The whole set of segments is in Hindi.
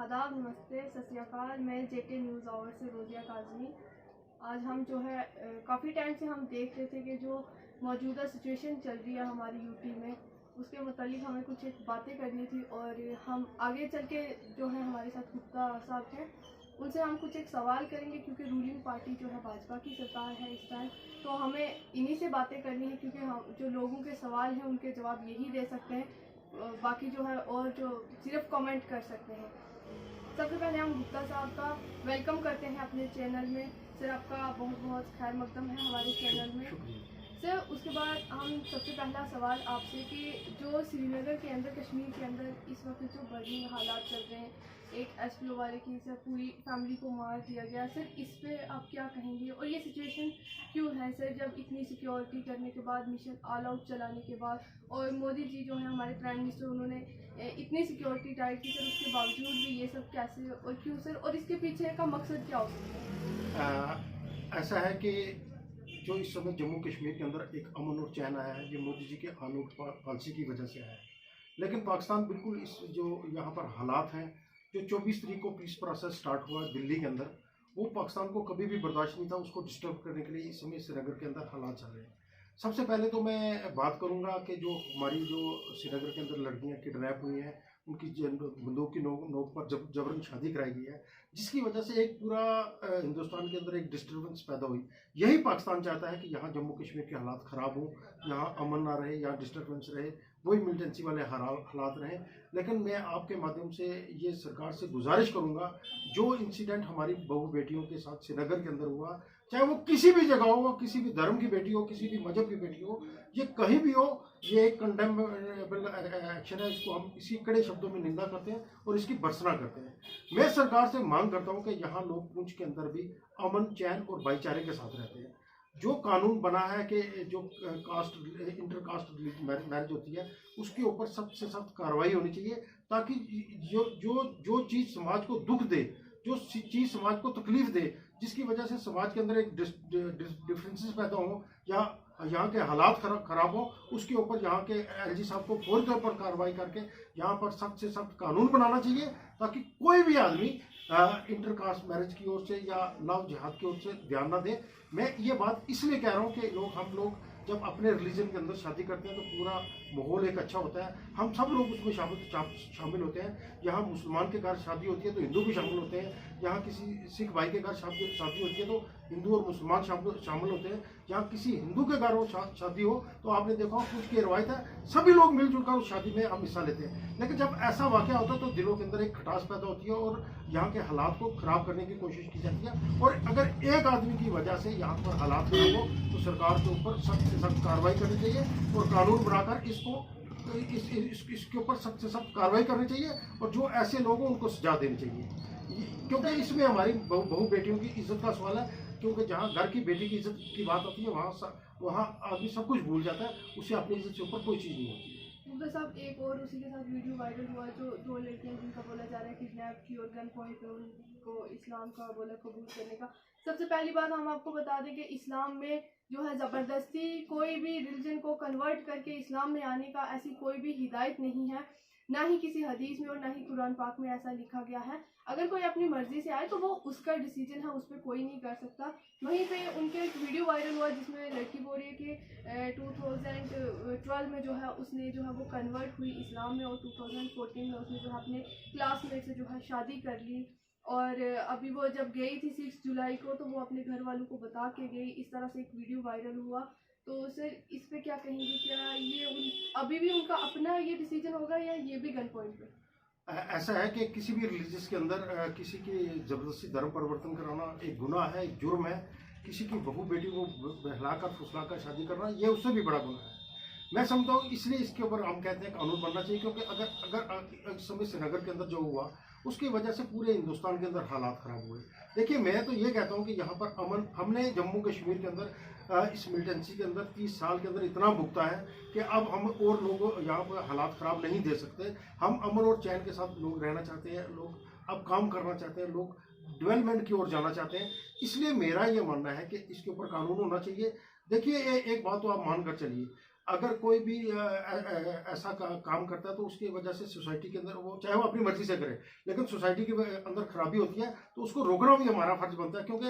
आदाब, नमस्ते, सत श्री अकाल। मैं जेके न्यूज़ आवर से रोज़िया काज़मी। आज हम जो है काफ़ी टाइम से हम देख रहे थे कि जो मौजूदा सिचुएशन चल रही है हमारी यूपी में, उसके मुतालिक हमें कुछ एक बातें करनी थी। और हम आगे चल के जो है हमारे साथ गुप्ता साहब हैं, उनसे हम कुछ एक सवाल करेंगे, क्योंकि रूलिंग पार्टी जो है भाजपा की सरकार है इस टाइम। तो हमें इन्हीं से बातें करनी है, क्योंकि हम जो लोगों के सवाल हैं उनके जवाब यही दे सकते हैं, बाकी जो है और जो सिर्फ कमेंट कर सकते हैं। सबसे पहले हम गुप्ता साहब का वेलकम करते हैं अपने चैनल में। सर, आपका बहुत बहुत खैर मकदम है हमारे चैनल में। सर, उसके बाद हम सबसे पहला सवाल आपसे कि जो श्रीनगर के अंदर, कश्मीर के अंदर इस वक्त जो बर्निंग हालात चल रहे हैं, एक एसपीओ वाले की सर पूरी फैमिली को मार दिया गया, सर इस पे आप क्या कहेंगे? और ये सिचुएशन क्यों है सर, जब इतनी सिक्योरिटी करने के बाद, मिशन ऑल आउट चलाने के बाद, और मोदी जी जो है हमारे प्राइम मिनिस्टर, उन्होंने इतनी सिक्योरिटी टाइट की, सर उसके बावजूद भी ये सब कैसे और क्यों सर? और इसके पीछे का मकसद क्या हो सकता है? ऐसा है कि जो इस समय जम्मू कश्मीर के अंदर एक अमन और चैन आया है, ये मोदी जी के आउट पॉलिसी की वजह से आया है। लेकिन पाकिस्तान बिल्कुल इस जो यहाँ पर हालात हैं, जो 24 तारीख को पीस प्रोसेस स्टार्ट हुआ दिल्ली के अंदर, वो पाकिस्तान को कभी भी बर्दाश्त नहीं था। उसको डिस्टर्ब करने के लिए इस समय श्रीनगर के अंदर हालात चल रहे हैं। सबसे पहले तो मैं बात करूंगा कि जो हमारी जो श्रीनगर के अंदर लड़कियां किडनैप हुई हैं, उनकी बंदूक की नोक पर जबरन शादी कराई गई है, जिसकी वजह से एक पूरा हिंदुस्तान के अंदर एक डिस्टर्बेंस पैदा हुई। यही पाकिस्तान चाहता है कि यहाँ जम्मू कश्मीर के हालात ख़राब हों, यहाँ अमन ना रहे, यहाँ डिस्टर्बेंस रहे, वही मिलिटेंसी वाले हालात रहें। लेकिन मैं आपके माध्यम से ये सरकार से गुजारिश करूँगा, जो इंसिडेंट हमारी बहू बेटियों के साथ श्रीनगर के अंदर हुआ, चाहे वो किसी भी जगह हो, किसी भी धर्म की बेटी हो, किसी भी मजहब की बेटी हो, ये कहीं भी हो, ये एक कंडेमेबल एक्शन है। इसको हम इसी कड़े शब्दों में निंदा करते हैं और इसकी भर्त्सना करते हैं। मैं सरकार से मांग करता हूं कि यहाँ लोग पुंछ के अंदर भी अमन, चैन और भाईचारे के साथ रहते हैं। जो कानून बना है कि जो कास्ट इंटर कास्ट मैरिज होती है, उसके ऊपर सख्त से सख्त कार्रवाई होनी चाहिए, ताकि जो जो जो चीज़ समाज को दुख दे, जो चीज़ समाज को तकलीफ दे, जिसकी वजह से समाज के अंदर एक डिफरेंसेस पैदा हो या यहाँ के हालात खराब हो, उसके ऊपर यहाँ के एलजी साहब को फौरी तौर पर कार्रवाई करके यहाँ पर सख्त से सख्त कानून बनाना चाहिए, ताकि कोई भी आदमी इंटरकास्ट मैरिज की ओर से या लव जिहाद की ओर से ध्यान ना दे। मैं ये बात इसलिए कह रहा हूँ कि हम लोग जब अपने रिलीजन के अंदर शादी करते हैं तो पूरा माहौल एक अच्छा होता है, हम सब लोग उसमें शामिल होते हैं। यहाँ मुसलमान के घर शादी होती है तो हिंदू भी शामिल होते हैं, यहाँ किसी सिख भाई के घर शादी होती है तो हिंदू और मुसलमान शामिल होते हैं, यहाँ किसी हिंदू के घर हो शादी हो तो आपने देखा कुछ की रवायत है, सभी लोग मिलजुल कर उस शादी में हम हिस्सा लेते हैं। लेकिन जब ऐसा वाक़या होता है तो दिलों के अंदर एक खटास पैदा होती है और यहाँ के हालात को ख़राब करने की कोशिश की जाती है। और अगर एक आदमी की वजह से यहाँ पर हालात खराब हो तो सरकार के ऊपर सख्त से सख्त कार्रवाई करनी चाहिए और कानून बनाकर इसके ऊपर सख्त से सख्त कार्रवाई करनी चाहिए, और जो ऐसे लोग हैं उनको सजा देनी चाहिए, क्योंकि इसमें हमारी बहू बेटियों की इज्जत का सवाल है। क्योंकि जहाँ घर की बेटी की इज्जत की बात आती है, वहाँ आदमी सब कुछ भूल जाता है, उससे अपनी इज्जत से ऊपर कोई चीज़ नहीं होती है। गुप्ता साहब, एक और उसी के साथ वीडियो वायरल हुआ, जो दो लड़कियां जिनका बोला जा रहा है किडनैप की और गन पॉइंट में उनको इस्लाम का बोला कबूल करने का। सबसे पहली बात हम आपको बता दें कि इस्लाम में जो है ज़बरदस्ती कोई भी रिलीजन को कन्वर्ट करके इस्लाम में आने का ऐसी कोई भी हिदायत नहीं है, ना ही किसी हदीस में और ना ही कुरान पाक में ऐसा लिखा गया है। अगर कोई अपनी मर्जी से आए तो वो उसका डिसीजन है, उस पर कोई नहीं कर सकता। वहीं पे उनके एक वीडियो वायरल हुआ जिसमें लड़की बोल रही है कि 2012 में जो है उसने जो है वो कन्वर्ट हुई इस्लाम में, और 2014 में उसने जो है अपने क्लासमेट से जो है शादी कर ली। और अभी वो जब गई थी 6 जुलाई को, तो वो अपने घर वालों को बता के गई। इस तरह से एक वीडियो वायरल हुआ। तो सर, इस पे क्या कहेंगे? क्या ये अभी भी उनका अपना ये डिसीजन होगा या ये भी गन पॉइंट पे? ऐसा है कि किसी भी रिलीजियस के अंदर किसी की जबरदस्ती धर्म परिवर्तन कराना एक गुनाह है, एक जुर्म है। किसी की बहू बेटी को बहलाकर फुसलाकर शादी करना, ये उससे भी बड़ा गुनाह है। मैं समझता हूँ इसलिए इसके ऊपर हम कहते हैं कानून बनना चाहिए, क्योंकि अगर इस समय श्रीनगर के अंदर जो हुआ उसकी वजह से पूरे हिंदुस्तान के अंदर हालात ख़राब हुए। देखिए, मैं तो ये कहता हूँ कि यहाँ पर अमन, हमने जम्मू कश्मीर के अंदर इस मिलिटेंसी के अंदर 30 साल के अंदर इतना भुगता है कि अब हम और लोगों यहाँ पर हालात ख़राब नहीं दे सकते। हम अमन और चैन के साथ लोग रहना चाहते हैं, लोग अब काम करना चाहते हैं, लोग डेवलपमेंट की ओर जाना चाहते हैं। इसलिए मेरा ये मानना है कि इसके ऊपर कानून होना चाहिए। देखिए, एक बात तो आप मान कर चलिए, अगर कोई भी ऐसा काम करता है तो उसकी वजह से सोसाइटी के अंदर वो चाहे वो अपनी मर्जी से करे, लेकिन सोसाइटी के अंदर खराबी होती है तो उसको रोकना भी हमारा फर्ज बनता है। क्योंकि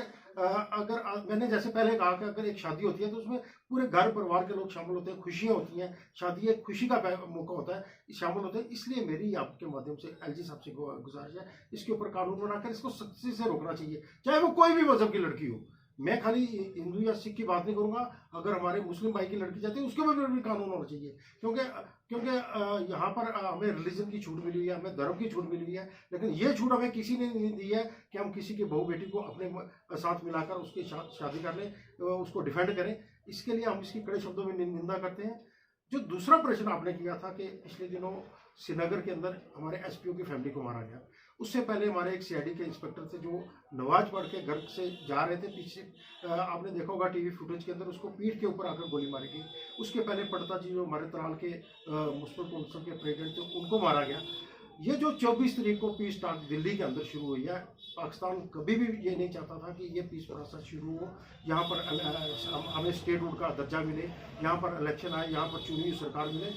अगर मैंने जैसे पहले कहा कि अगर एक शादी होती है तो उसमें पूरे घर परिवार के लोग शामिल होते हैं, खुशियाँ होती हैं, शादी एक खुशी का मौका होता है, शामिल होते हैं। इसलिए मेरी आपके माध्यम से एलजी साहब से गुजारिश है, इसके ऊपर कानून बनाकर इसको सख्ती से रोकना चाहिए, चाहे वो कोई भी मजहब की लड़की हो। मैं खाली हिंदू या सिख की बात नहीं करूंगा, अगर हमारे मुस्लिम भाई की लड़की जाती है उसके ऊपर भी कानून होना चाहिए। क्योंकि यहाँ पर हमें रिलीजन की छूट मिली हुई है, हमें धर्म की छूट मिली हुई है, लेकिन ये छूट हमें किसी ने नहीं दी है कि हम किसी के बहू बेटी को अपने साथ मिलाकर उसकी शादी कर लें, उसको डिफेंड करें। इसके लिए हम इसकी कड़े शब्दों में निंदा करते हैं। जो दूसरा प्रश्न आपने किया था कि पिछले दिनों श्रीनगर के अंदर हमारे एसपीओ की फैमिली को मारा गया, उससे पहले हमारे एक सीआईडी के इंस्पेक्टर थे जो नमाज पढ़ के घर से जा रहे थे, पीछे आपने देखा होगा टीवी फुटेज के अंदर, उसको पीठ के ऊपर आकर गोली मारी गई। उसके पहले पड़ता जी जो हमारे तराल के मुस्लिम काउंसिल के प्रेसिडेंट थे उनको मारा गया। ये जो 24 तारीख को पीस टॉक दिल्ली के अंदर शुरू हुई है, पाकिस्तान कभी भी ये नहीं चाहता था कि ये पीस प्रोसेस शुरू हो, यहाँ पर हमें स्टेटहुड का दर्जा मिले, यहाँ पर इलेक्शन आए, यहाँ पर चुनी हुई सरकार मिले।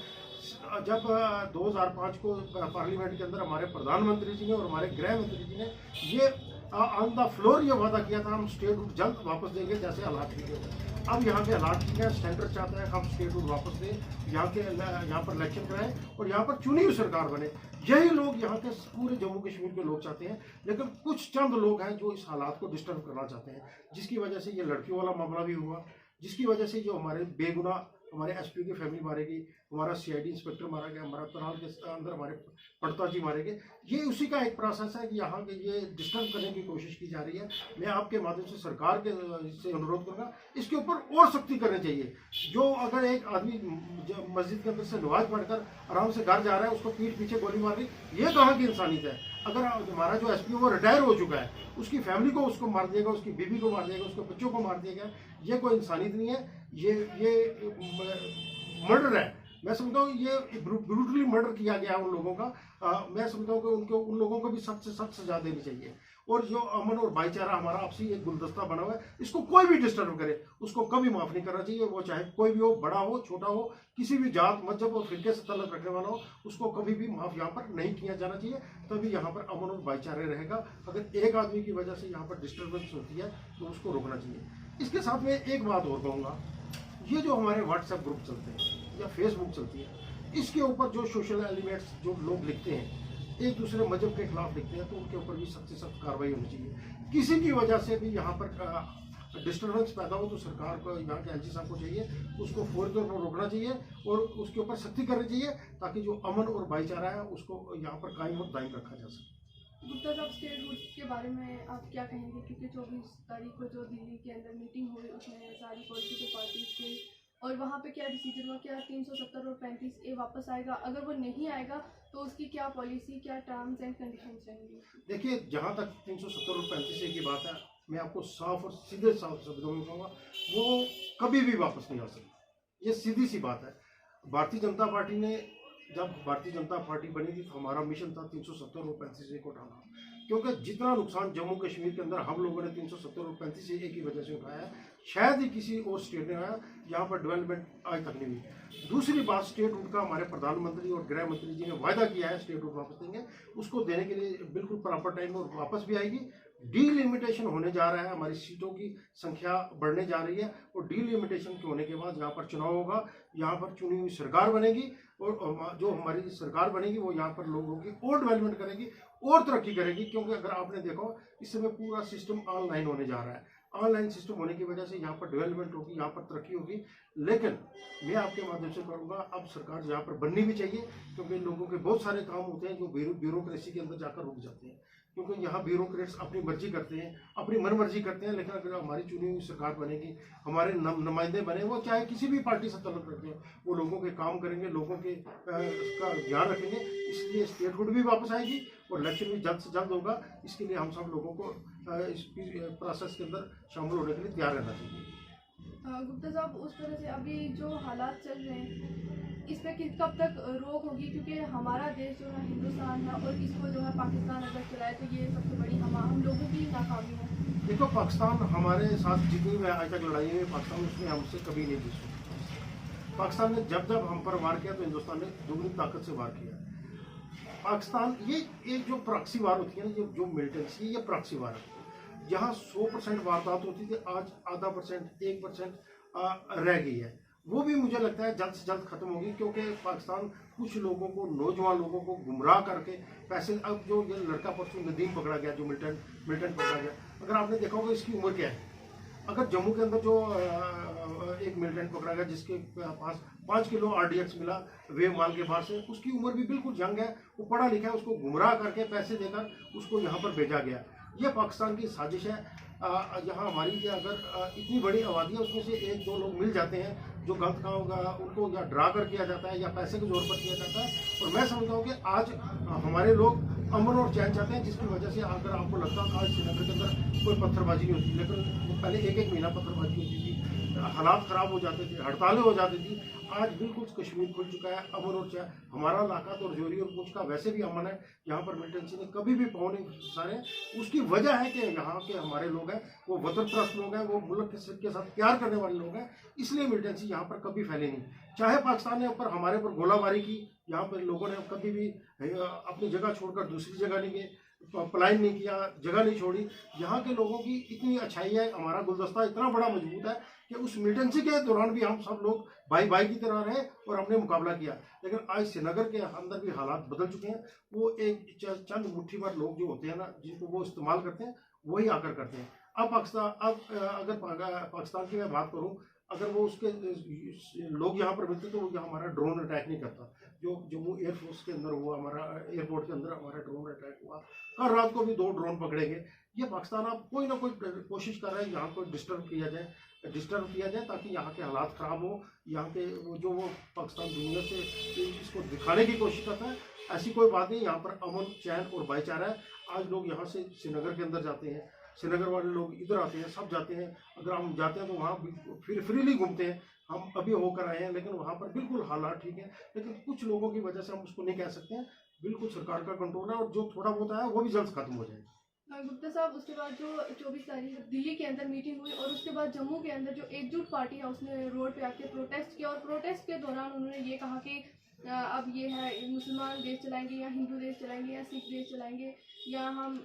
जब 2005 को पार्लियामेंट के अंदर हमारे प्रधानमंत्री जी ने और हमारे गृह मंत्री जी ने ये ऑन द फ्लोर ये वादा किया था हम स्टेटहुड जल्द वापस देंगे जैसे हालात ठीक है। अब यहाँ के हालात ठीक है, सेंटर चाहता है हम स्टेटहुड वापस दें, यहाँ पर इलेक्शन कराएं और यहाँ पर चुनी हुई सरकार बने। यही लोग यहाँ के पूरे जम्मू कश्मीर के लोग चाहते हैं, लेकिन कुछ चंद लोग हैं जो इस हालात को डिस्टर्ब करना चाहते हैं, जिसकी वजह से ये लड़कियों वाला मामला भी हुआ, जिसकी वजह से जो हमारे बेगुनाह हमारे एसपी की फैमिली मारेगी, हमारा सीआईडी इंस्पेक्टर मारा गया, हमारा तराल के अंदर हमारे पड़ता जी मारे गए। ये उसी का एक प्रोसेस है कि यहाँ के ये डिस्टर्ब करने की कोशिश की जा रही है। मैं आपके माध्यम से सरकार के से अनुरोध करूँगा इसके ऊपर और सख्ती करनी चाहिए। जो अगर एक आदमी मस्जिद के अंदर से नमाज पढ़कर आराम से घर जा रहा है उसको पीठ पीछे गोली मार दी, ये कहाँ की इंसानियत है। अगर हमारा जो एसपी वो रिटायर हो चुका है, उसकी फैमिली को उसको मार दिएगा, उसकी बीवी को मार दिएगा, उसके बच्चों को मार दिएगा, ये कोई इंसानियत नहीं है, ये मर्डर है। मैं समझता हूँ ये ब्रूटली मर्डर किया गया उन लोगों का। मैं समझता हूँ कि उन लोगों को भी सख्त से सख्त सजा देनी चाहिए। और जो अमन और भाईचारा हमारा आपसी एक गुलदस्ता बना हुआ है, इसको कोई भी डिस्टर्ब करे उसको कभी माफ नहीं करना चाहिए। वो चाहे कोई भी हो, बड़ा हो छोटा हो, किसी भी जात मजहब और फिरके से तल्लुक रखने वाला हो, उसको कभी भी माफ यहाँ पर नहीं किया जाना चाहिए। तभी यहाँ पर अमन और भाईचारे रहेगा। अगर एक आदमी की वजह से यहाँ पर डिस्टर्बेंस होती है तो उसको रोकना चाहिए। इसके साथ में एक बात और कहूँगा, ये जो हमारे व्हाट्सएप ग्रुप चलते हैं या फेसबुक चलती है, इसके ऊपर जो सोशल एलिमेंट्स जो लोग लिखते हैं, एक दूसरे मजहब के खिलाफ लिखते हैं, तो उनके ऊपर भी सख्त से सख्त कार्रवाई होनी चाहिए। किसी की वजह से भी यहाँ पर डिस्टर्बेंस पैदा हो तो सरकार को, यहाँ के एलजी साहब को चाहिए उसको फौरी तौर पर रोकना चाहिए और उसके ऊपर सख्ती करनी चाहिए, ताकि जो अमन और भाईचारा है उसको यहाँ पर कायम और दायम रखा जा सके। गुप्ता साहब, स्टेटहुड के बारे में आप क्या कहेंगे? क्योंकि 24 तारीख को जो दिल्ली के अंदर मीटिंग हुई उसमें सारी पॉलिटिकल पार्टीज के, और वहाँ पे क्या डिसीजन हुआ, क्या 370 और 35A वापस आएगा? अगर वो नहीं आएगा तो उसकी क्या पॉलिसी, क्या टर्म्स एंड कंडीशंस रहेंगी? देखिए, जहाँ तक 370 और 35A की बात है, मैं आपको साफ और सीधे साफ शब्दों में कहूँगा, वो कभी भी वापस नहीं आ सकती। ये सीधी सी बात है। भारतीय जनता पार्टी ने, जब भारतीय जनता पार्टी बनी थी तो हमारा मिशन था 370 और 35A को उठाना, क्योंकि जितना नुकसान जम्मू कश्मीर के अंदर हम लोगों ने 370 और 35A की वजह से उठाया है, शायद ही किसी और स्टेट ने आया जहाँ पर डेवलपमेंट आज तक नहीं हुई। दूसरी बात, स्टेटहुड का हमारे प्रधानमंत्री और गृह मंत्री जी ने वायदा किया है स्टेटहुड वापस देंगे, उसको देने के लिए बिल्कुल प्रॉपर टाइम में वापस भी आएगी। डीलिमिटेशन होने जा रहा है, हमारी सीटों की संख्या बढ़ने जा रही है और डीलिमिटेशन के होने के बाद यहाँ पर चुनाव होगा, यहाँ पर चुनी हुई सरकार बनेगी और जो हमारी सरकार बनेगी वो यहाँ पर लोगों की और डेवलपमेंट करेगी और तरक्की करेगी। क्योंकि अगर आपने देखो इस समय पूरा सिस्टम ऑनलाइन होने जा रहा है, ऑनलाइन सिस्टम होने की वजह से यहाँ पर डेवलपमेंट होगी, यहाँ पर तरक्की होगी। लेकिन मैं आपके माध्यम से करूँगा, अब सरकार यहाँ पर बननी भी चाहिए, क्योंकि लोगों के बहुत सारे काम होते हैं जो ब्यूरोक्रेसी के अंदर जाकर रुक जाते हैं, क्योंकि यहाँ ब्यूरोक्रेट्स अपनी मर्जी करते हैं, अपनी मनमर्जी करते हैं। लेकिन अगर हमारी चुनी हुई सरकार बनेगी, हमारे नुमाइंदे बने, वो चाहे किसी भी पार्टी से तल्लुक रखते हैं, वो लोगों के काम करेंगे, लोगों के का ध्यान रखेंगे। इसलिए स्टेटहुड भी वापस आएगी और इलेक्शन भी जल्द से जल्द होगा। इसके लिए हम सब लोगों को इस प्रोसेस के अंदर शामिल होने के लिए तैयार रहना चाहिए। गुप्ता साहब, उस तरह से अभी जो हालात चल रहे हैं इसमें कब तक रोक होगी? क्योंकि हमारा देश जो है हिंदुस्तान है और इसको जो है पाकिस्तान अगर चलाए तो ये सबसे बड़ी हम लोगों की नाकामी है। देखो, पाकिस्तान हमारे साथ जितनी भी आज तक लड़ाई हुई, पाकिस्तान उसमें हमसे कभी नहीं जीत सकता। पाकिस्तान ने जब जब हम पर वार किया तो हिंदुस्तान ने दुगनी ताकत से वार किया। पाकिस्तान ये जो प्रॉक्सी वार होती है ना, जो मिलिटेंसी, ये प्रॉक्सी वार है। जहाँ 100% वारदात होती थी, आज आधा परसेंट 1% रह गई है। वो भी मुझे लगता है जल्द से जल्द खत्म होगी, क्योंकि पाकिस्तान कुछ लोगों को, नौजवान लोगों को गुमराह करके पैसे, अब जो ये लड़का परसों नदीम पकड़ा गया, जो मिलिटेंट पकड़ा गया, अगर आपने देखा होगा इसकी उम्र क्या है। अगर जम्मू के अंदर जो एक मिलिटेंट पकड़ा गया जिसके पास 5 किलो RDX मिला वेव माल के पास से, उसकी उम्र भी बिल्कुल यंग है, वो पढ़ा लिखा है, उसको गुमराह करके पैसे देकर उसको यहाँ पर भेजा गया। ये पाकिस्तान की साजिश है। यहाँ हमारी कि अगर इतनी बड़ी आबादी है, उसमें से 1-2 लोग मिल जाते हैं जो गलत काम होगा, उनको या डरा कर किया जाता है या पैसे के जोर पर किया जाता है। और मैं समझता हूँ कि आज हमारे लोग अमन और चैन चाहते हैं, जिसकी वजह से अगर आपको लगता है आज श्रीनगर के अंदर कोई पत्थरबाजी नहीं होती, लेकिन पहले 1-1 महीना पत्थरबाजी होती थी, हालात ख़राब हो जाते थे, हड़तालें हो जाती थी। आज बिल्कुल कश्मीर खुल चुका है, अमन और चैन। हमारा इलाका तो रजौरी और पुंछ का वैसे भी अमन है, यहाँ पर मिलिटेंसी ने कभी भी पाँव नहीं सारे। उसकी वजह है कि यहाँ के हमारे लोग हैं वो वतन परस्त लोग हैं, वो मुल्क के साथ प्यार करने वाले लोग हैं, इसलिए मिलिटेंसी यहाँ पर कभी फैली नहीं। चाहे पाकिस्तान ने ऊपर हमारे ऊपर गोलाबारी की, यहाँ पर लोगों ने कभी भी अपनी जगह छोड़कर दूसरी जगह नहीं गए, पलायन नहीं किया, जगह नहीं छोड़ी। यहाँ के लोगों की इतनी अच्छाई है, हमारा गुलदस्ता इतना बड़ा मजबूत है कि उस मिलिटेंसी के दौरान भी हम सब लोग भाई भाई की तरह रहे और हमने मुकाबला किया। लेकिन आज श्रीनगर के अंदर भी हालात बदल चुके हैं। वो एक चंद मुट्ठी भर लोग जो होते हैं ना, जिनको वो इस्तेमाल करते हैं, वही आकर करते हैं। अब अगर पाकिस्तान की मैं बात करूँ, अगर वो उसके लोग यहाँ पर मिलते तो वो यहाँ हमारा ड्रोन अटैक नहीं करता। जो जम्मू एयरफोर्स के अंदर हुआ, हमारा एयरपोर्ट के अंदर हमारा ड्रोन अटैक हुआ, कल रात को भी 2 ड्रोन पकड़े गए। ये पाकिस्तान अब कोई ना कोई कोशिश कर रहा है यहाँ को डिस्टर्ब किया जाए ताकि यहाँ के हालात ख़राब हो। यहाँ के वो पाकिस्तान दुनिया से इसको दिखाने की कोशिश करता है। ऐसी कोई बात नहीं, यहाँ पर अमन, चैन और भाईचारा है। आज लोग यहाँ से श्रीनगर के अंदर जाते हैं, श्रीनगर वाले लोग इधर आते हैं, सब जाते हैं। अगर हम जाते हैं तो वहाँ फिर फ्रीली घूमते हैं। हम अभी होकर आए हैं, लेकिन वहाँ पर बिल्कुल हालात ठीक है। लेकिन कुछ लोगों की वजह से हम उसको नहीं कह सकते हैं। बिल्कुल सरकार का कंट्रोल है, और जो थोड़ा बहुत आया वो भी जल्द खत्म हो जाएगा। गुप्ता साहब, उसके बाद जो 24 तारीख दिल्ली के अंदर मीटिंग हुई और उसके बाद जम्मू के अंदर जो एकजुट पार्टी है उसने रोड पे आके प्रोटेस्ट किया, और प्रोटेस्ट के दौरान उन्होंने ये कहा कि अब ये है मुसलमान देश चलाएंगे या हिंदू देश चलाएंगे या सिख देश चलाएंगे, या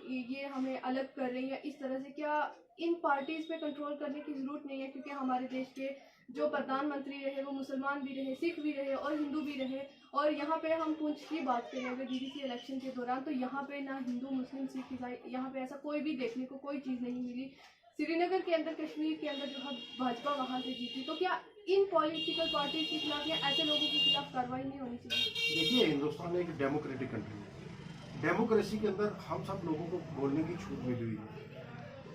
ये हमें अलग कर रहे हैं, या इस तरह से। क्या इन पार्टीज़ पे कंट्रोल करने की ज़रूरत नहीं है? क्योंकि हमारे देश के जो प्रधानमंत्री रहे वो मुसलमान भी रहे, सिख भी रहे और हिंदू भी रहे। और यहाँ पे हम पुंछ की बात करें अगर DDC इलेक्शन के दौरान, तो यहाँ पे ना हिंदू, मुस्लिम, सिख, ईसाई, यहाँ पे ऐसा कोई भी देखने को कोई चीज़ नहीं मिली। श्रीनगर के अंदर, कश्मीर के अंदर जो है भाजपा वहाँ से जीती। तो क्या इन पॉलिटिकल पार्टी के खिलाफ या ऐसे लोगों के खिलाफ कार्रवाई नहीं होनी चाहिए? देखिए, हिंदुस्तान एक डेमोक्रेटिक कंट्री है। डेमोक्रेसी के अंदर हम सब लोगों को बोलने की छूट मिली हुई है।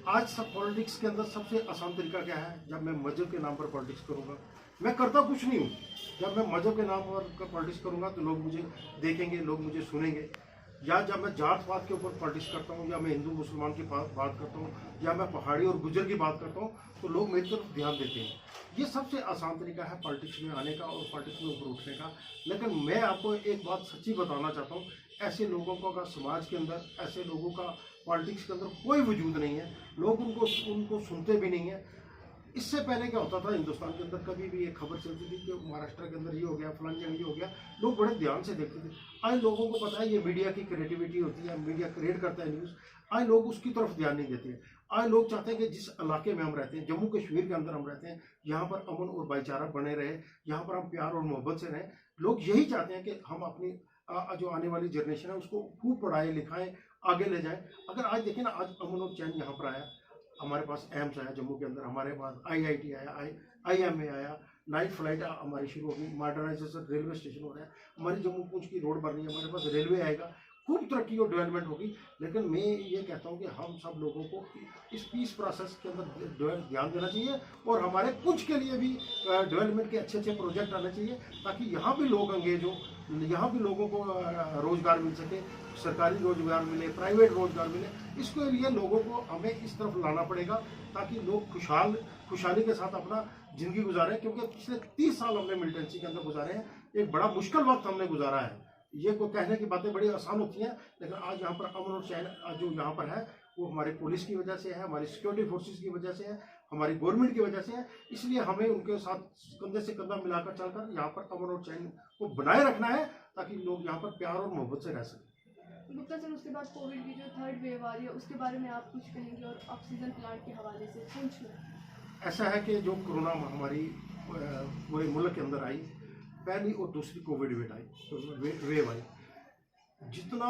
आज सब पॉलिटिक्स के अंदर सबसे आसान तरीका क्या है? जब मैं मजहब के नाम पर पॉलिटिक्स करूंगा, मैं करता कुछ नहीं हूँ। जब मैं मजहब के नाम पर पॉलिटिक्स करूंगा तो लोग मुझे देखेंगे, लोग मुझे सुनेंगे। या जब मैं जात पात के ऊपर पॉलिटिक्स करता हूँ, या मैं हिंदू मुसलमान की बात करता हूँ, या मैं पहाड़ी और गुजर की बात करता हूँ, तो लोग मेरी तरफ ध्यान देते हैं। ये सबसे आसान तरीका है पॉलिटिक्स में आने का और पॉलिटिक्स में ऊपर उठने का। लेकिन मैं आपको एक बात सच्ची बताना चाहता हूँ, ऐसे लोगों को अगर समाज के अंदर, ऐसे लोगों का पॉलिटिक्स के अंदर कोई वजूद नहीं है। लोग उनको सुनते भी नहीं है। इससे पहले क्या होता था हिंदुस्तान के अंदर, कभी भी एक खबर चलती थी कि महाराष्ट्र के अंदर ये हो गया, फलानी जगह ये हो गया, लोग बड़े ध्यान से देखते थे। आज लोगों को पता है ये मीडिया की क्रिएटिविटी होती है, मीडिया क्रिएट करता है न्यूज़। आज लोग उसकी तरफ ध्यान नहीं देते। आज लोग चाहते हैं कि जिस इलाके में हम रहते हैं, जम्मू कश्मीर के अंदर हम रहते हैं, यहाँ पर अमन और भाईचारा बने रहे, यहाँ पर हम प्यार और मोहब्बत से रहें। लोग यही चाहते हैं कि हम अपनी जो आने वाली जनरेशन है उसको खूब पढ़ाएं लिखाएं, आगे ले जाएं। अगर आज देखें ना, आज अमन और चैन यहाँ पर आया, हमारे पास एम्स आया जम्मू के अंदर, हमारे पास IIT आया, IMA आया, नाइट फ्लाइट हमारी शुरू होगी, मॉडर्नाइजेशन रेलवे स्टेशन हो रहा है, हमारी जम्मू पूंछ की रोड बन रही है, हमारे पास रेलवे आएगा, खूब तरक्की और डेवलपमेंट होगी। लेकिन मैं ये कहता हूँ कि हम सब लोगों को इस पीस प्रोसेस के अंदर ध्यान देना चाहिए, और हमारे कुछ के लिए भी डेवलपमेंट के अच्छे अच्छे प्रोजेक्ट आने चाहिए, ताकि यहाँ भी लोग एंगेज हो, यहाँ भी लोगों को रोज़गार मिल सके, सरकारी रोज़गार मिले, प्राइवेट रोज़गार मिले। इसके लिए लोगों को हमें इस तरफ लाना पड़ेगा, ताकि लोग खुशहाली के साथ अपना ज़िंदगी गुजारें। क्योंकि पिछले 30 साल हमने मिलिटेंसी के अंदर गुजारे हैं, एक बड़ा मुश्किल वक्त हमने गुजारा है। ये को कहने की बातें बड़ी आसान होती हैं, लेकिन आज यहाँ पर अमन और चैन जो यहाँ पर है वो हमारे पुलिस की वजह से है, हमारी सिक्योरिटी फोर्सेस की वजह से है, हमारी गवर्नमेंट की वजह से है। इसलिए हमें उनके साथ कंधे से कंधा मिलाकर चलकर यहाँ पर अमन और चैन को बनाए रखना है, ताकि लोग यहाँ पर प्यार और मोहब्बत से रह सकें। गुप्ता सर, उसके बाद कोविड की जो थर्ड वेव आ रही है उसके बारे में आप कुछ कहेंगे, और ऑक्सीजन प्लांट के हवाले से पुंछ में ऐसा है कि जो कोरोना महामारी पूरे मुल्क के अंदर आई, पहली और दूसरी कोविड वेव आई, जितना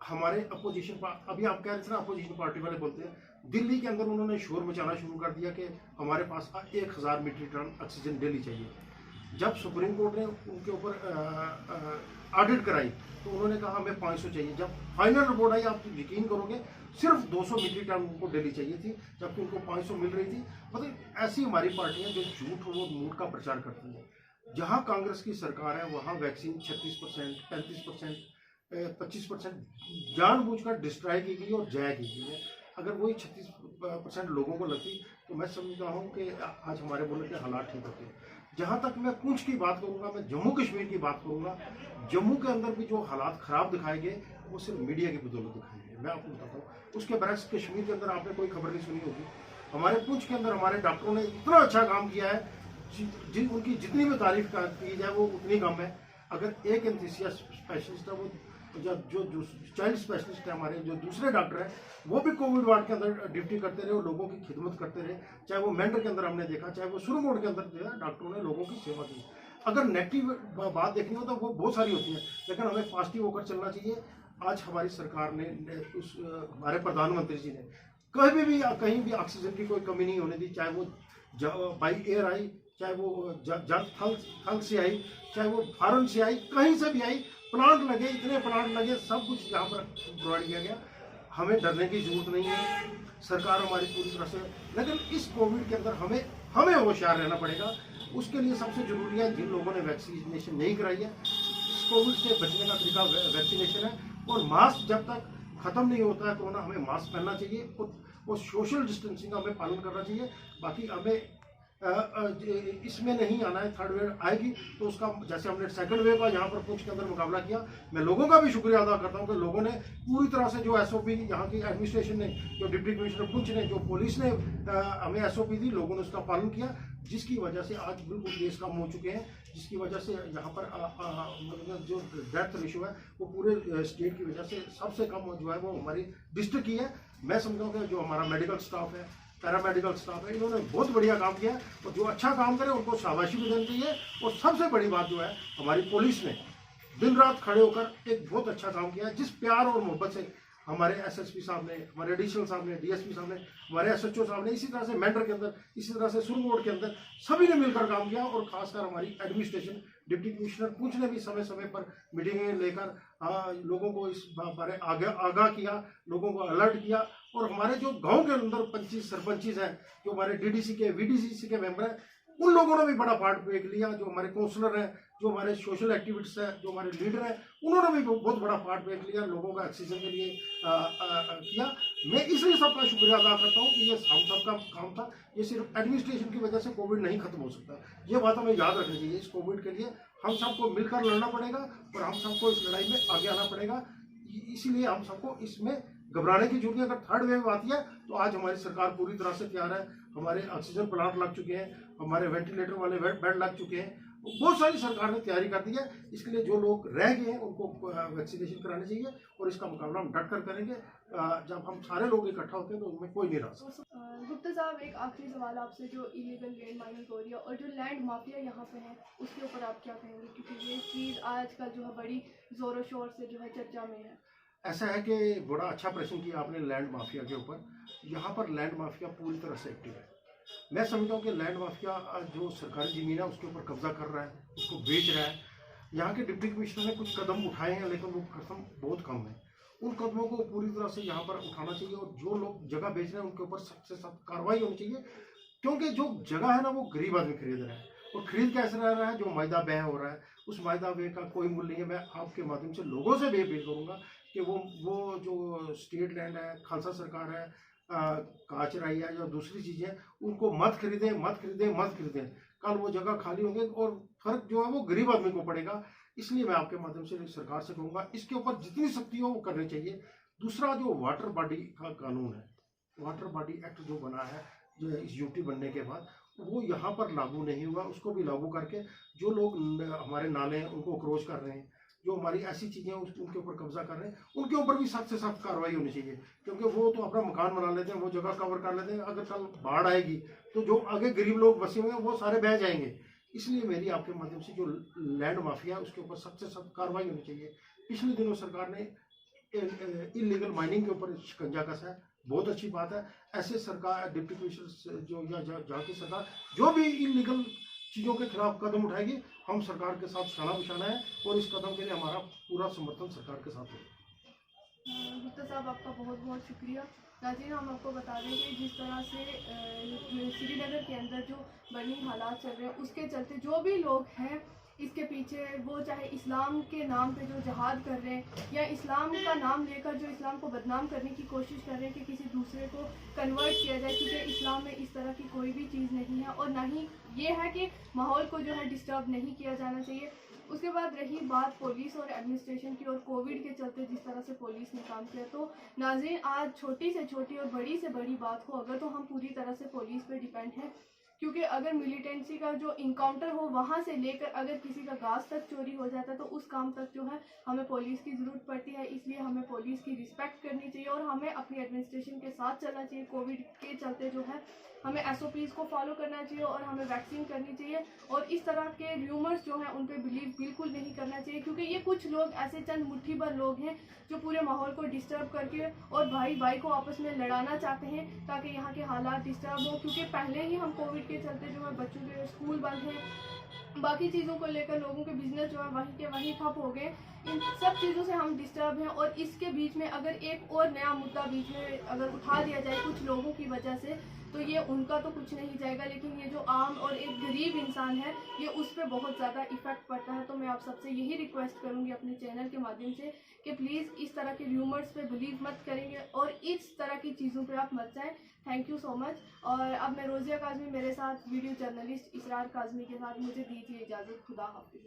हमारे अपोजिशन अभी आप कह रहे थे ना, अपोजिशन पार्टी वाले बोलते हैं, दिल्ली के अंदर उन्होंने शोर मचाना शुरू कर दिया कि हमारे पास 1000 मीट्रिक टन ऑक्सीजन डेली चाहिए। जब सुप्रीम कोर्ट ने उनके ऊपर ऑडिट कराई तो उन्होंने कहा हमें 500 चाहिए। जब फाइनल रिपोर्ट आई, आप यकीन करोगे सिर्फ 200 मीट्रिक टन उनको डेली चाहिए थी, जबकि उनको 500 मिल रही थी। मतलब ऐसी हमारी पार्टियां जो झूठ और मूठ का प्रचार करती हैं। जहां कांग्रेस की सरकार है वहां वैक्सीन 36%, 35%, 25% जानबूझकर डिस्ट्रॉय की गई और जय की गई है। अगर वही 36% लोगों को लगती तो मैं समझता हूँ कि आज हमारे मुल्क के हालात ठीक होते हैं। जहाँ तक मैं पुंछ की बात करूँगा, मैं जम्मू कश्मीर की बात करूँगा, जम्मू के अंदर भी जो हालात खराब दिखाए गए वो सिर्फ मीडिया की बदौलत दिखाई गए। मैं आपको बताता हूँ, उसके बरक्स कश्मीर के अंदर आपने कोई खबर नहीं सुनी होगी। हमारे पुंछ के अंदर हमारे डॉक्टरों ने इतना अच्छा काम किया है, उनकी जितनी भी तारीफ की जाए वो उतनी कम है। अगर एक एनेस्थीसिया स्पेशलिस्ट है, वो जो चाइल्ड स्पेशलिस्ट है, हमारे जो दूसरे डॉक्टर हैं, वो भी कोविड वार्ड के अंदर ड्यूटी करते रहे और लोगों की खिदमत करते रहे। चाहे वो मेंढर के अंदर हमने देखा, चाहे वो सुरमोड के अंदर देखा, डॉक्टरों ने लोगों की सेवा की। अगर नेगेटिव बात देखनी हो तो वो बहुत सारी होती है, लेकिन हमें पॉजिटिव होकर चलना चाहिए। आज हमारी सरकार ने हमारे प्रधानमंत्री जी ने कहीं भी ऑक्सीजन की कोई कमी नहीं होने दी। चाहे वो बाई एयर आई, चाहे वो थल से आई, चाहे वो फॉरेन से आई, कहीं से भी आई, प्लांट लगे, इतने प्लांट लगे, सब कुछ यहाँ पर प्रोवाइड किया गया। हमें डरने की जरूरत नहीं है, सरकार हमारी पूरी तरह से। लेकिन इस कोविड के अंदर हमें होशियार रहना पड़ेगा। उसके लिए सबसे जरूरी है, जिन लोगों ने वैक्सीनेशन नहीं कराई है, इस कोविड से बचने का तरीका वैक्सीनेशन है। और मास्क जब तक खत्म नहीं होता है कोरोना, हमें मास्क पहनना चाहिए और सोशल डिस्टेंसिंग का हमें पालन करना चाहिए। बाकी हमें इसमें नहीं आना है। थर्ड वेव आएगी तो उसका, जैसे हमने सेकंड वेव का यहाँ पर पुंछ के अंदर मुकाबला किया, मैं लोगों का भी शुक्रिया अदा करता हूँ कि लोगों ने पूरी तरह से जो एसओपी यहाँ की एडमिनिस्ट्रेशन ने, जो डिप्टी कमिश्नर पुंछ ने, जो पुलिस ने हमें एसओपी दी, लोगों ने उसका पालन किया, जिसकी वजह से आज बिल्कुल केस कम हो चुके हैं। जिसकी वजह से यहाँ पर जो डेथ रेशियो है वो पूरे स्टेट की वजह से सबसे कम जो है वो हमारी डिस्ट्रिक्ट की है। मैं समझता हूँ कि जो हमारा मेडिकल स्टाफ है, पैरामेडिकल स्टाफ है, इन्होंने बहुत बढ़िया काम किया है, और जो अच्छा काम करे उनको शाबाशी भी देनी चाहिए। और सबसे बड़ी बात जो है, हमारी पुलिस ने दिन रात खड़े होकर एक बहुत अच्छा काम किया है। जिस प्यार और मोहब्बत से हमारे एसएसपी साहब ने, हमारे एडिशनल साहब ने, डीएसपी साहब ने, हमारे एसएचओ साहब ने, इसी तरह से मेंढर के अंदर, इसी तरह से सुरमोड के अंदर सभी ने मिलकर काम किया। और खासकर हमारी एडमिनिस्ट्रेशन, डिप्टी कमिश्नर पुंछ ने भी समय समय पर मीटिंगें लेकर लोगों को इस बारे आगाह किया, लोगों को अलर्ट किया। और हमारे जो गांव के अंदर 25 सरपंचीज हैं, जो हमारे डीडीसी के, वीडीसी के मेंबर हैं, उन लोगों ने भी बड़ा पार्ट प्ले लिया। जो हमारे काउंसलर हैं, जो हमारे सोशल एक्टिविस्ट हैं, जो हमारे लीडर हैं, उन्होंने भी बहुत बड़ा पार्ट प्ले लिया, लोगों का ऑक्सीजन के लिए किया। मैं इसलिए सबका शुक्रिया अदा करता हूँ कि ये हम सबका काम था। ये सिर्फ एडमिनिस्ट्रेशन की वजह से कोविड नहीं खत्म हो सकता। ये बात हमें याद रखनी चाहिए। इस कोविड के लिए हम सबको मिलकर लड़ना पड़ेगा और हम सबको इस लड़ाई में आगे आना पड़ेगा। इसीलिए हम सबको इसमें घबराने की जरूरत है। अगर थर्ड वेव आती है तो आज हमारी सरकार पूरी तरह से तैयार है। हमारे ऑक्सीजन प्लांट लग चुके हैं, हमारे वेंटिलेटर वाले बेड लग चुके हैं, बहुत सारी सरकार ने तैयारी कर दी है। इसके लिए जो लोग रह गए हैं उनको वैक्सीनेशन करानी चाहिए, और इसका मुकाबला हम डट कर करेंगे। जब हम सारे लोग इकट्ठा होते हैं तो उनमें कोई नहीं रह सकता। गुप्ता साहब, एक आखिरी सवाल आपसे, जो इलीगल लैंड माइनिंग हो रही है और जो लैंड माफिया यहाँ पे है, उसके ऊपर आप क्या कहेंगे? क्योंकि ये चीज़ आजकल जो है बड़ी जोरों शोर से जो है चर्चा में है। ऐसा है कि बड़ा अच्छा प्रश्न किया आपने लैंड माफिया के ऊपर। यहाँ पर लैंड माफिया पूरी तरह से एक्टिव है। मैं समझता हूँ कि लैंड माफिया जो सरकारी ज़मीन है उसके ऊपर कब्जा कर रहा है, उसको बेच रहा है। यहाँ के डिप्टी कमिश्नर ने कुछ कदम उठाए हैं, लेकिन वो कदम बहुत कम है। उन कदमों को पूरी तरह से यहाँ पर उठाना चाहिए, और जो लोग जगह बेच रहे हैं उनके ऊपर सख्त से सख्त कार्रवाई होनी चाहिए। क्योंकि जो जगह है ना, वो गरीब आदमी खरीद रहा है, और खरीद कैसे रह रहा है? जो मायदा व्यय हो रहा है, उस मायदा व्यय का कोई मूल्य नहीं है। मैं आपके माध्यम से लोगों से भी अपील करूँगा कि वो जो स्टेट लैंड है, खालसा सरकार है, काचराई है, या दूसरी चीज़ें, उनको मत खरीदें। कल वो जगह खाली होंगे और फर्क जो है वो गरीब आदमी को पड़ेगा। इसलिए मैं आपके माध्यम से सरकार से कहूँगा, इसके ऊपर जितनी सख्ती हो वो करनी चाहिए। दूसरा, जो वाटर बॉडी का कानून है, वाटर बॉडी एक्ट जो बना है, जो इस यूटी बनने के बाद वो यहाँ पर लागू नहीं हुआ, उसको भी लागू करके जो लोग हमारे नाले हैं उनको अक्रोच कर रहे हैं, जो हमारी ऐसी चीज़ें हैं उनके ऊपर कब्जा कर रहे हैं, उनके ऊपर भी सख्त से सख्त कार्रवाई होनी चाहिए। क्योंकि वो तो अपना मकान बना लेते हैं, वो जगह कवर कर लेते हैं, अगर कल बाढ़ आएगी तो जो आगे गरीब लोग बसे हुए हैं वो सारे बह जाएंगे। इसलिए मेरी आपके माध्यम से जो लैंड माफिया है उसके ऊपर सख्त से सख्त कार्रवाई होनी चाहिए। पिछले दिनों सरकार ने इलीगल माइनिंग के ऊपर शिकंजा कसा है, बहुत अच्छी बात है। ऐसे सरकार डिप्टी कमिश्नर जो या जहाँ की सरकार जो भी इलीगल चीज़ों के खिलाफ कदम उठाएगी, हम सरकार के साथ शाना बिशाना है और इस कदम के लिए हमारा पूरा समर्थन सरकार के साथ होगा। गुप्ता साहब आपका बहुत बहुत शुक्रिया। नाज़रीन, हम आपको बता दें कि जिस तरह से श्रीनगर के अंदर जो बर्निंग हालात चल रहे हैं उसके चलते जो भी लोग हैं इसके पीछे, वो चाहे इस्लाम के नाम पे जो जहाद कर रहे हैं या इस्लाम का नाम लेकर जो इस्लाम को बदनाम करने की कोशिश कर रहे हैं कि किसी दूसरे को कन्वर्ट किया जाए, क्योंकि इस्लाम में इस तरह की कोई भी चीज़ नहीं है और ना ही ये है कि माहौल को जो है डिस्टर्ब नहीं किया जाना चाहिए। उसके बाद रही बात पुलिस और एडमिनिस्ट्रेशन की और कोविड के चलते जिस तरह से पुलिस ने काम किया, तो नाज़रीन आज छोटी से छोटी और बड़ी से बड़ी बात हो अगर तो हम पूरी तरह से पुलिस पे डिपेंड हैं, क्योंकि अगर मिलिटेंसी का जो इनकाउंटर हो वहाँ से लेकर अगर किसी का गाज तक चोरी हो जाता है तो उस काम तक जो है हमें पुलिस की ज़रूरत पड़ती है। इसलिए हमें पुलिस की रिस्पेक्ट करनी चाहिए और हमें अपनी एडमिनिस्ट्रेशन के साथ चलना चाहिए। कोविड के चलते जो है हमें SOPs को फॉलो करना चाहिए और हमें वैक्सीन करनी चाहिए और इस तरह के र्यूमर्स जो हैं उन पर बिलीव बिल्कुल नहीं करना चाहिए, क्योंकि ये कुछ लोग ऐसे चंद मुट्ठी भर लोग हैं जो पूरे माहौल को डिस्टर्ब करके और भाई भाई को आपस में लड़ाना चाहते हैं ताकि यहाँ के हालात डिस्टर्ब हो। क्योंकि पहले ही हम कोविड के चलते जो है बच्चों के स्कूल बंद हैं, बाकी चीज़ों को लेकर लोगों के बिजनेस जो है वहीं के वहीं ठप हो गए। इन सब चीज़ों से हम डिस्टर्ब हैं और इसके बीच में अगर एक और नया मुद्दा बीच में अगर उठा दिया जाए कुछ लोगों की वजह से तो ये उनका तो कुछ नहीं जाएगा, लेकिन ये जो आम और एक गरीब इंसान है ये उस पर बहुत ज़्यादा इफेक्ट पड़ता है। तो मैं आप सबसे यही रिक्वेस्ट करूँगी अपने चैनल के माध्यम से कि प्लीज़ इस तरह के र्यूमर्स पे बिलीव मत करेंगे और इस तरह की चीज़ों पे आप मत जाएं। Thank you so much. और अब मैं रोज़िया काज़मी, मेरे साथ वीडियो जर्नलिस्ट इसरार काज़मी के साथ, मुझे दीजिए इजाज़त। खुदा हाफिज़।